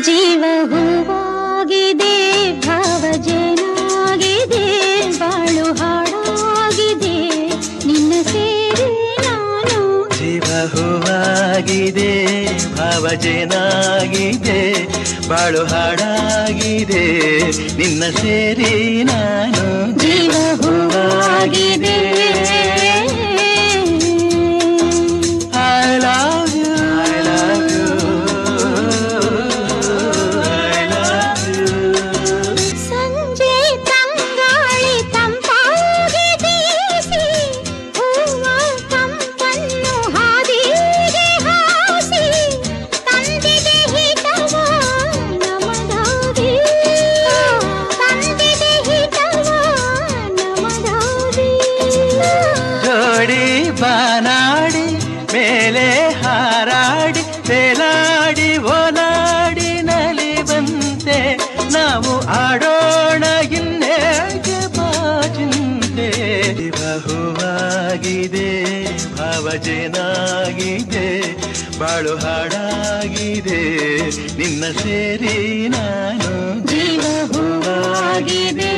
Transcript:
ಜೀವ ಹೂವಾಗಿದೆ, ಭಾವಜನಾಗಿದೆ, ಬಾಳು ಹಾಡಾಗಿದೆ, ನಿನ್ನ ಸೇರಿ ನಾನು. ಜೀವ ಹೂವಾಗಿದೆ, ಭಾವಜನಾಗಿದೆ, ಬಾಳು ಹಾಡಾಗಿದೆ, ನಿನ್ನ ಸೇರಿ ನಾನು. ಜೀವ ಹೂವಾಗಿದೆ. I love you, I love you, I love you. ಸಂಜೆ ತಂಗಾಳಿ ತಂಪಾಗಿ ಬೀಸಿ, ಹೂವ ಕಂಪನ್ನು ಹಾದಿಗೆ ಹಾಸಿ, ತಂದಿದೆ ಹಿತವ ನಮದಾಗಿ, ತಂದಿದೆ ಹಿತವ ನಮದಾಗಿ. ಜೋಡಿ ಬಾನಾಡಿ ಮೇಲೆ ಹಾರಾಡಿ ತೇಲಾಡಿ ಓಲಾಡಿ ನಲಿವಂತೆ ನಾವು ಆಡೋಣ ಇನ್ನೇಗೆ ಬಾಚಿಂತೆ. ಬಹುವಾಗಿದೆ, ಭಾವಜನಾಗಿದೆ, ಬಾಳು ಹಾಡಾಗಿದೆ, ನಿನ್ನ ಸೇರಿ ನಾನು. ಜೀವ ಹೂವಾಗಿದೆ.